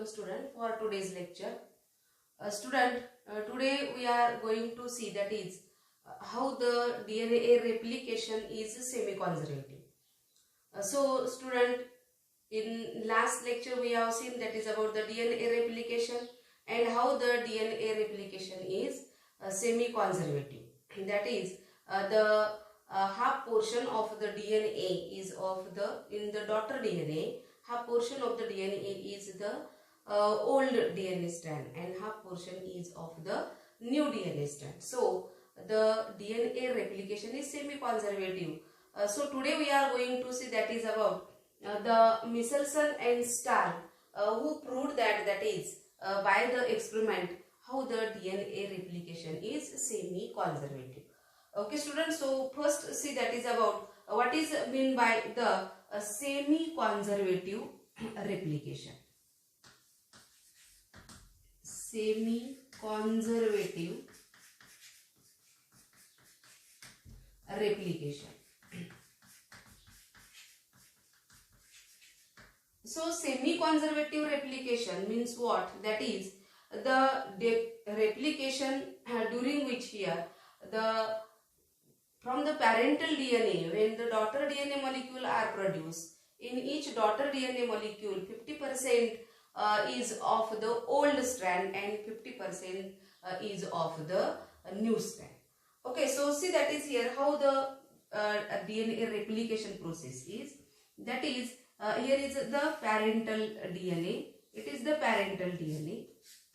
welcome student for today's lecture. Today we are going to see that is how the DNA replication is semi-conservative. Student, in last lecture we have seen that is about the DNA replication and how the DNA replication is semi-conservative. That is the half portion of the DNA is in the daughter DNA. Half portion of the DNA is the old DNA strand and half portion is of the new DNA strand. So the DNA replication is semi-conservative. So today we are going to see that is about the Michelson and Stahl who proved that is by the experiment how the DNA replication is semi-conservative. Okay students, so first see that is about what is mean by the semi-conservative replication. Semi-conservative replication. So semi-conservative replication means what? That is the replication during which here from the parental DNA, when the daughter DNA molecule are produced, in each daughter DNA molecule 50% is of the old strand and 50% is of the new strand. Okay, so see that is here how the DNA replication process is. That is here is the parental DNA. It is the parental DNA.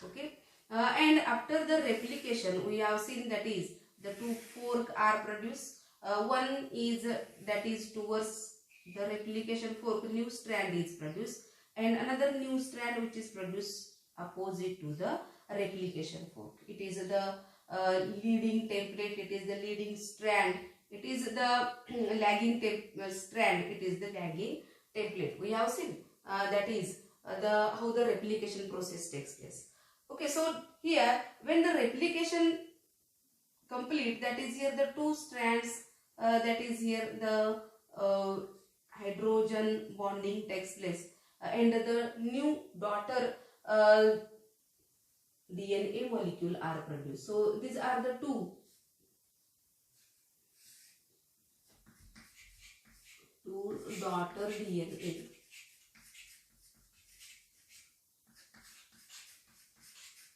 Okay, and after the replication we have seen that is the two fork are produced. One is that is towards the replication fork, new strand is produced, and another new strand which is produced opposite to the replication fork. It is the leading template, it is the leading strand, it is the lagging strand, it is the lagging template. We have seen that is how the replication process takes place. Okay, so here when the replication complete, that is here the two strands, that is here the hydrogen bonding takes place, and the new daughter DNA molecule are produced. So these are the two daughter DNA.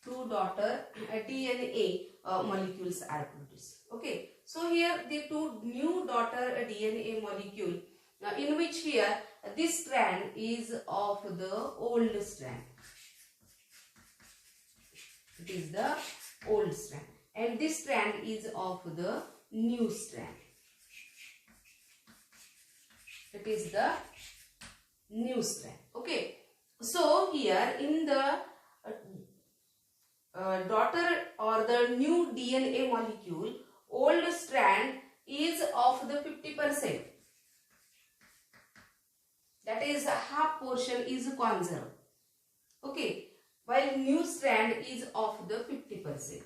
Two daughter DNA molecules are produced. Okay, so here the two new daughter DNA molecule in which here this strand is of the old strand. It is the old strand and this strand is of the new strand. It is the new strand. Okay, so here in the daughter or the new DNA molecule, old strand is of the 50%. That is half portion is conserved. Okay, while new strand is of the 50%.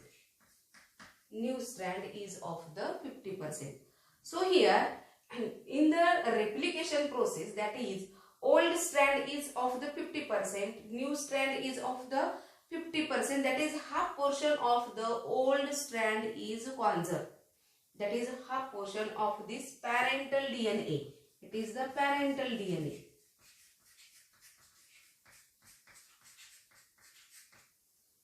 New strand is of the 50%. So here in the replication process, that is old strand is of the 50%, new strand is of the 50%, that is half portion of the old strand is conserved. That is half portion of this parental DNA. It is the parental DNA.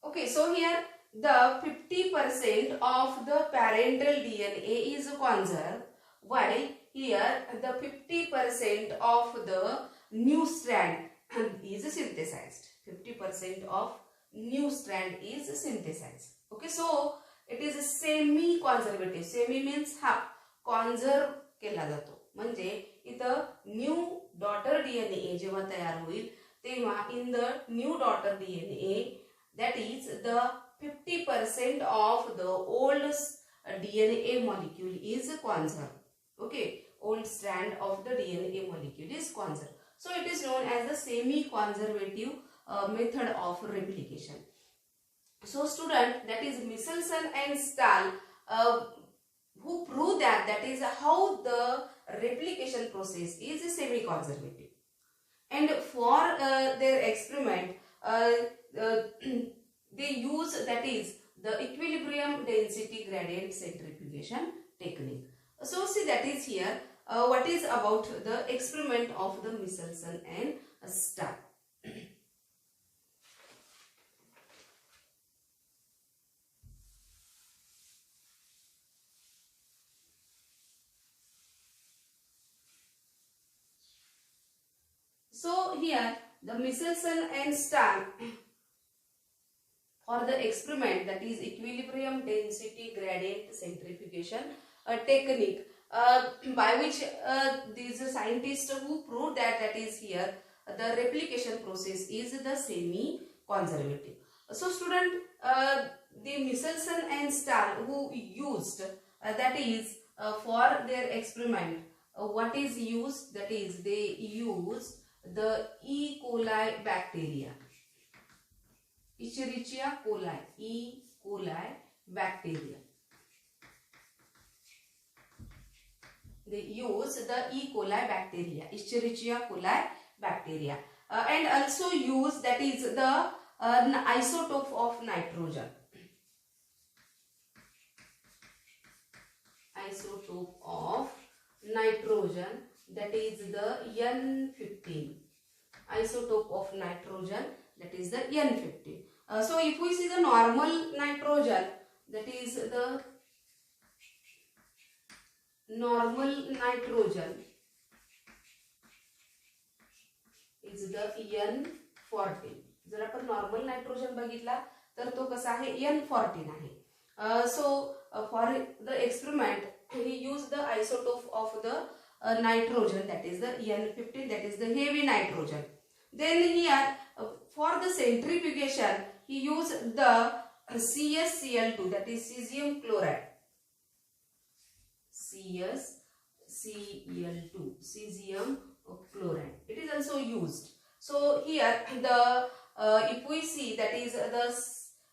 Okay, so here the 50% of the parental DNA is conserved, while here the 50% of the new strand is synthesized. 50% of new strand is synthesized. Okay, so it is semi-conservative. Semi means half. Conserve केला जातो. म्हणजे इथं new daughter DNA जेव्हा तयार होईल तेव्हा in the new daughter DNA, that is the 50% of the old DNA molecule is conserved. Okay, old strand of the DNA molecule is conserved. So it is known as the semi-conservative method of replication. So student, that is Michelson and Stahl who proved that is how the replication process is semi-conservative. And for their experiment they use, that is the equilibrium density gradient centrifugation technique. So see, that is here what is about the experiment of the Michelson and Stahl. So here the Michelson and Stahl, for the experiment, that is equilibrium density gradient centrifugation technique, by which these scientists who proved that is here the replication process is the semi-conservative. So student, the Michelson and Stahl who used, that is for their experiment, what is used, that is they use the E. coli bacteria, Escherichia coli, E. coli bacteria. They use the E. coli bacteria, Escherichia coli bacteria, and also use, that is the isotope of nitrogen. Isotope of nitrogen, that is the N15. Isotope of nitrogen, that is the N15. So if we see the normal nitrogen, that is the normal nitrogen is the N14. जर आपण normal nitrogen बघितला तर तो कसा आहे, N14 आहे. So for the experiment he used the isotope of the nitrogen, that is the N15, that is the heavy nitrogen. Then here for the centrifugation he used the CsCl2, that is cesium chloride. CsCl2, cesium chloride, it is also used. So here the if we see, that is the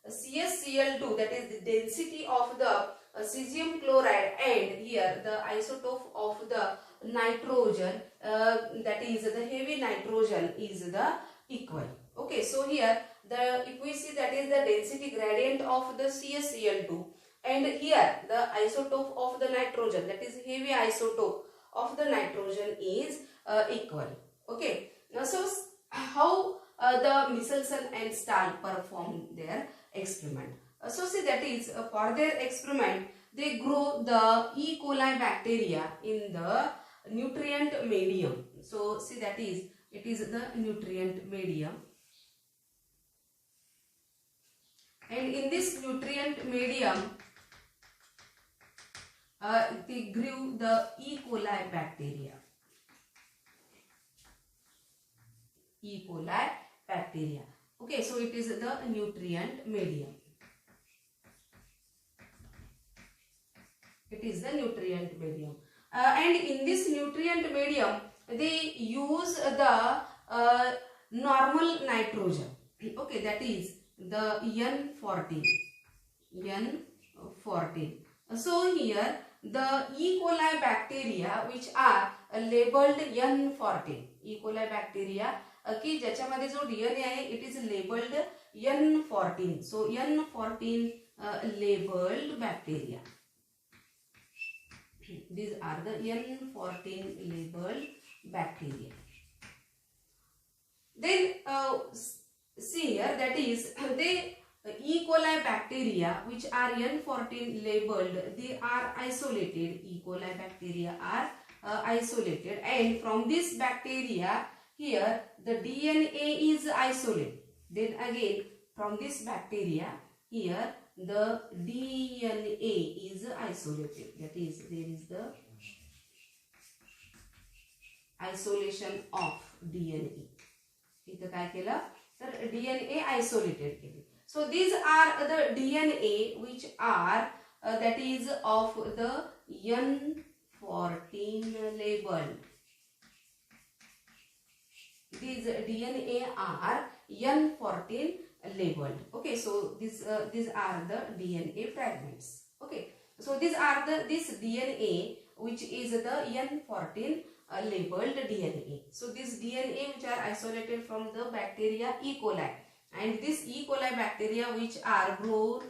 CsCl2, that is the density of the cesium chloride, and here the isotope of the nitrogen, that is the heavy nitrogen, is the equal. Okay, so here the, if we see, that is the density gradient of the CsCl2, and here the isotope of the nitrogen, that is heavy isotope of the nitrogen, is equal. Okay, now so how the Michelson and Stahl performed their experiment. So see, that is for their experiment they grow the E. coli bacteria in the nutrient medium. So see, that is, it is the nutrient medium, and in this nutrient medium they grew the E. coli bacteria. E. coli bacteria. Okay, so it is the nutrient medium. It is the nutrient medium. And in this nutrient medium they use the normal nitrogen. Okay, that is the N14. N14. So here the E. coli bacteria which are labeled N14. E. coli bacteria की ज्याच्यामध्ये जो DNA आहे, it is labeled N14. So N14 labeled bacteria. These are the N14 labeled bacteria. Then see here, that is the E. coli bacteria which are N14 labeled, they are isolated. E. coli bacteria are isolated, and from this bacteria here the DNA is isolated. Then again from this bacteria here the DNA is isolated. That is, there is the isolation of DNA. इथं काय केलं तर DNA isolated केले. So these are the DNA which are that is of the N14 labeled. These DNA are N14 labeled. Okay, so these are the DNA fragments. Okay, so these are this DNA which is the N14 labeled DNA. So this DNA which are isolated from the bacteria E. coli, and this E. coli bacteria which are grow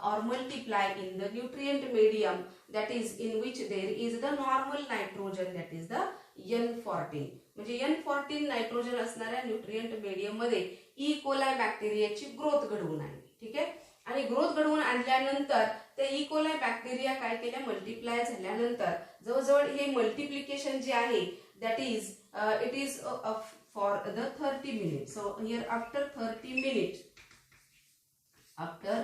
or multiply in the nutrient medium, that is in which there is the normal nitrogen, that is the N14. म्हणजे N14 nitrogen असणाऱ्या nutrient medium मध्ये ई coli बॅक्टेरियाची growth घडवून आणली. ठीक आहे, आणि growth घडवून आणल्यानंतर त्या ई कोलाय बॅक्टेरिया काय केल्या, मल्टिप्लाय झाल्यानंतर जवळजवळ हे मल्टिप्लिकेशन जे आहे that is it is for the 30 minute. So here after 30 minute, after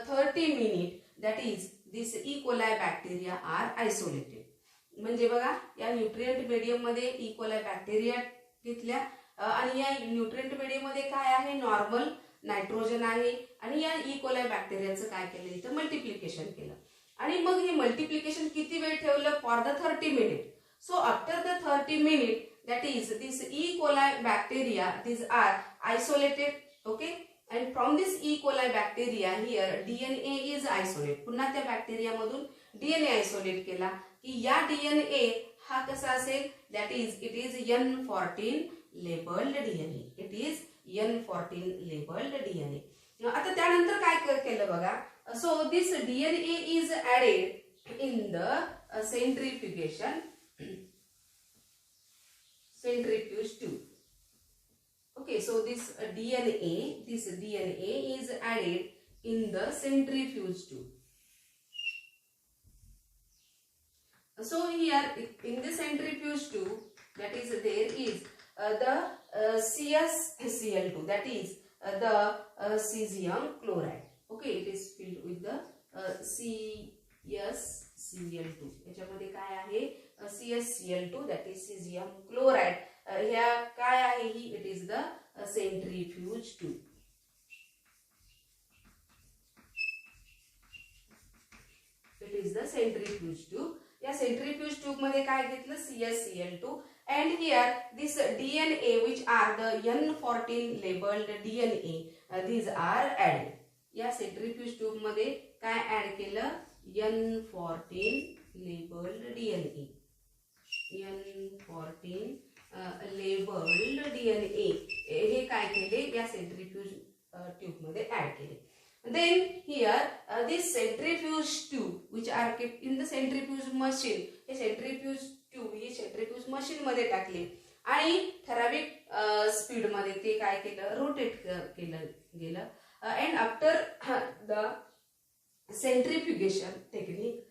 30 minute, that is this E. coli bacteria are isolated. म्हणजे बघा या न्यूट्रिएंट मीडियम मध्ये ई कोलाय बॅक्टेरिया घेतल्या आणि या न्यूट्रिएंट मीडियम मध्ये काय आहे, नॉर्मल नायट्रोजन आहे, आणि या ई कोलाय बॅक्टेरियाचं काय केलं, इथं मल्टिप्लिकेशन केलं, आणि मग हे मल्टिप्लिकेशन किती वेळ ठेवलं, for the 30 minute. So after the 30 minute, that is this E. coli bacteria, these are isolated. Okay, and from this E. coli bacteria here DNA is isolated. पुन्हा त्या बॅक्टेरिया मधून DNA आयसोलेट केला की या DNA हा कसा असेल, that is it is N14 labeled DNA. It is N14 labeled DNA. आता त्यानंतर काय केलं बघा, so this DNA is added in the centrifuge tube. Okay, so this DNA is added in the centrifuge tube. So here in the centrifuge tube, that is there is the CsCl2, that is the cesium chloride. Okay, it is filled with the CsCl2. याच्यामध्ये काय आहे, CsCl2, that is cesium chloride. ह्या काय आहे ही, it is the centrifuge tube. It is the centrifuge tube. या centrifuge tube मध्ये काय घेतलं, CsCl2, and here this DNA which are the N14 labeled DNA, these are added. या centrifuge tube मध्ये काय ऍड केलं, N14 labeled DNA. N14 labeled DNA हे काय केले, या centrifuge tube मध्ये ऍड केले. Then here this centrifuge tube which are kept in the centrifuge machine, हे centrifuge tube ही centrifuge machine मध्ये टाकले आणि ठराविक स्पीड मध्ये ते काय केलं, रोटेट केलं गेलं. And after the centrifugation technique,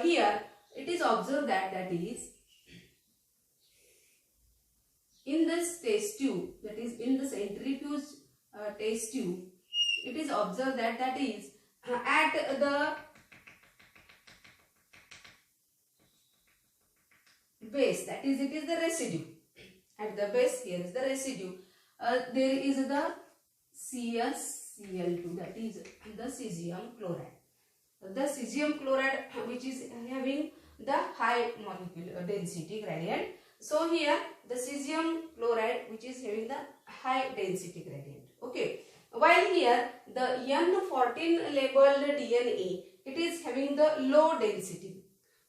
here it is observed that is in this test tube, that is in the centrifuge test tube, it is observed that is at the base, that is it is the residue. At the base, here is the residue. There is the CsCl2, that is the cesium chloride. The cesium chloride which is having the high molecular density gradient. So here the cesium chloride which is having the high density gradient. Okay, while here the N14 labeled DNA, it is having the low density.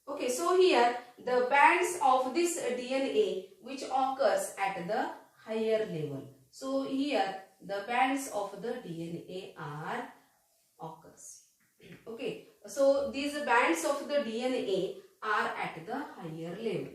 Okay, so here the bands of this DNA which occurs at the higher level. So here the bands of the DNA are occurs. Okay, so these bands of the DNA are at the higher level.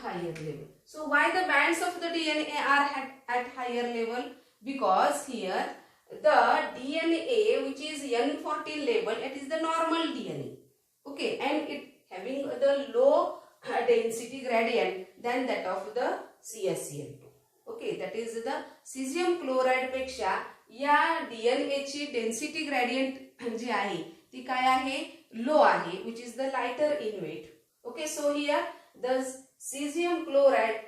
Higher level. So why the bands of the DNA are at higher level? Because here the DNA which is N14 label, it is the normal DNA. Okay, and it having the low density gradient than that of the CsCl2. Okay, that is the cesium chloride पेक्षा या DNA ची density gradient जी आहे ती काय आहे, low आहे, which is the lighter in weight. Okay, so here the cesium chloride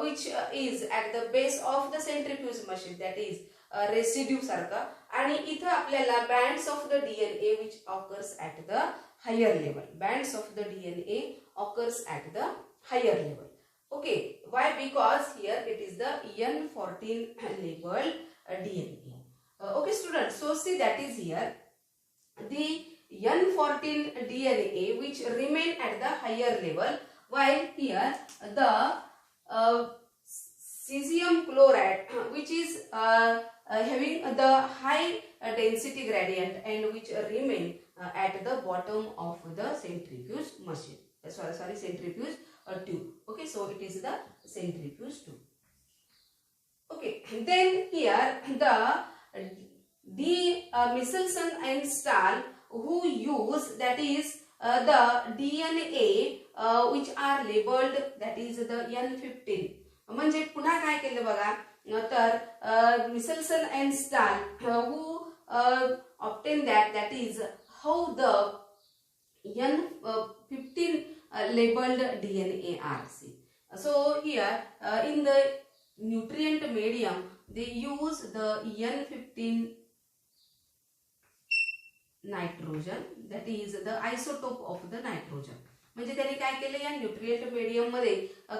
which is at the base of the centrifuge machine, that is residue सारखा, आणि इथं आपल्याला bands of the DNA which occurs at the higher level. Bands of the DNA occurs at the higher level. Okay, why? Because here it is the N14 labeled DNA. Okay students, so see that is here the N14 DNA which remain at the higher level, while here the cesium chloride which is having the high density gradient and which remain at the bottom of the centrifuge machine. Sorry, centrifuge tube. Okay, so it is the centrifuge tube. Okay, then here the Michelson and Stahl who use that is the DNA which are labeled that is the N15. म्हणजे पुन्हा काय केलं बघा तर Michelson and Stahl who obtain that is how the N15 labeled DNA are. See. So here in the nutrient medium they use the N15 nitrogen, that is the isotope of the nitrogen. म्हणजे त्यांनी काय केलं या nutrient medium मध्ये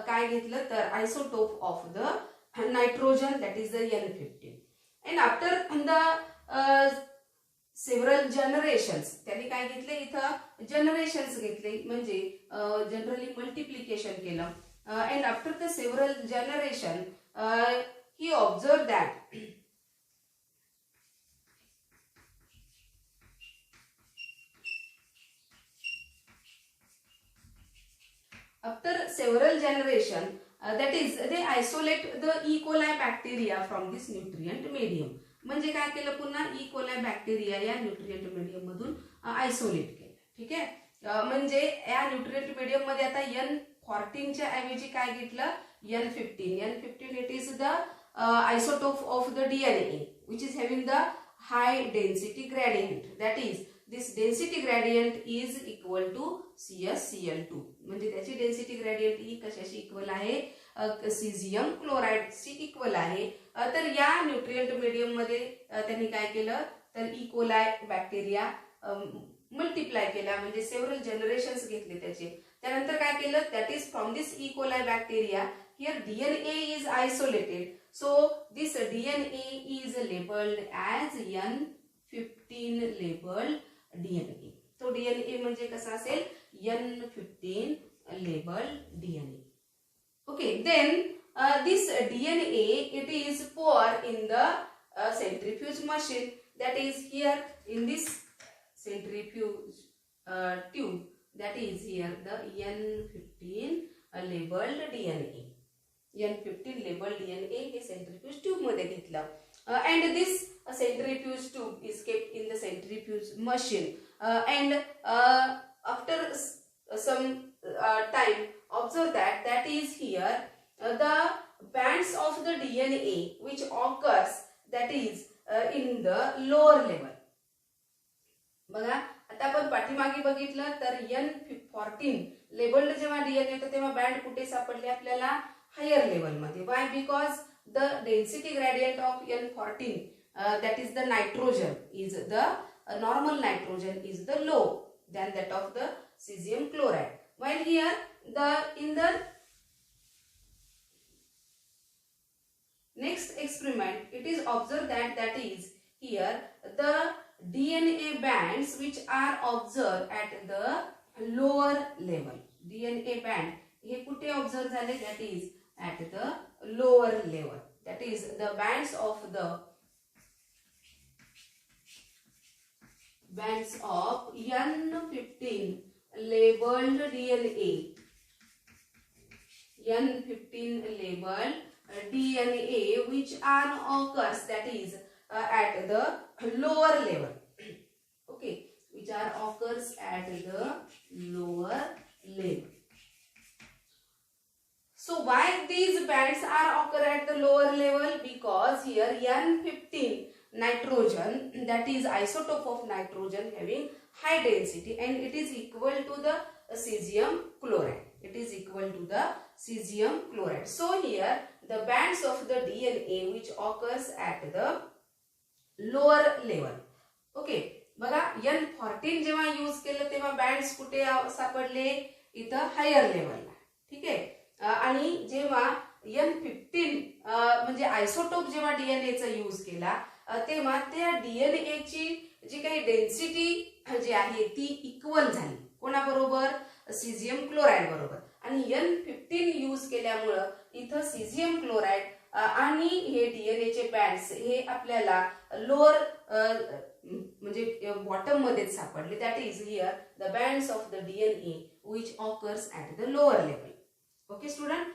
काय घेतलं तर isotope of the nitrogen, that is the N15. And after the several generations त्यांनी काय घेतले इथं जनरेशन्स घेतले म्हणजे जनरली मल्टिप्लिकेशन केलं. And after the several generation he observed that after several generation that is they isolate the E. coli bacteria from this nutrient medium. म्हणजे काय केलं पुन्हा E. coli bacteria या न्यूट्रिएंट मीडियम मधून isolate केलं. ठीक आहे, म्हणजे या न्यूट्रिएंट मीडियम मध्ये आता N14 च्या ऐवजी काय घेतलं N15. N15 it is the isotope of the DNA which is having the high density gradient, that is this density gradient is equal to CsCl2. म्हणजे त्याची डेन्सिटी ग्रेडियंट ही कशाशी इक्वल आहे caesium chloride she equal आहे. तर या nutrient medium मध्ये त्यांनी काय केलं तर ई कोलाय बॅक्टेरिया मल्टिप्लाय केला म्हणजे सेव्हरल जनरेशन्स घेतले त्याचे. त्यानंतर काय केलं that is from this E coli bacteria here DNA is isolated, so this DNA is labeled as N15 labeled DNA. तो DNA म्हणजे कसा असेल N15 labeled DNA. Okay, then this DNA it is poured in the centrifuge machine, that is here in this centrifuge tube, that is here the N15 labeled DNA. N15 labeled DNA hey centrifuge tube मध्ये घेतलं. And this centrifuge tube is kept in the centrifuge machine. And after some time observe that is here the bands of the DNA which occurs that is in the lower level. बघा आता आपण पाठीमागे बघितलं तर N14 labelled जेव्हा DNA होतं तेव्हा band कुठे सापडले आपल्याला हायर लेवल मध्ये. Why because the density gradient of N14 that is the nitrogen is the normal nitrogen is the low than that of the cesium chloride, while here in the next experiment it is observed that is here the DNA bands which are observed at the lower level. DNA band हे कुठे observe झाले that is at the lower level, that is the bands of N15 labeled DNA, N15 labeled DNA which are occurs that is at the lower level. Okay, which are occurs at the lower level. So why these bands are occur at the lower level? Because here N15 nitrogen, that is isotope of nitrogen having high density and it is equal to the cesium chloride. It is equal to the cesium chloride. So here the bands of the DNA which occurs at the lower level. Okay, बघा N14 जेव्हा use केलं तेव्हा bands कुठे सापडले इथं higher लेवलला. ठीक आहे, आणि जेव्हा N15 म्हणजे आयसोटोप जेव्हा DNA चा यूज केला तेव्हा त्या DNA ची जी काही डेन्सिटी जी आहे ती इक्वल झाली कोणाबरोबर, सीझियम क्लोराईड बरोबर. आणि N15 यूज केल्यामुळं इथं सीझियम क्लोराईड आणि हे DNA चे बँड्स हे आपल्याला लोअर म्हणजे बॉटम मध्ये सापडले. That is here the bands of the DNA which occurs at the lower level. Okay student.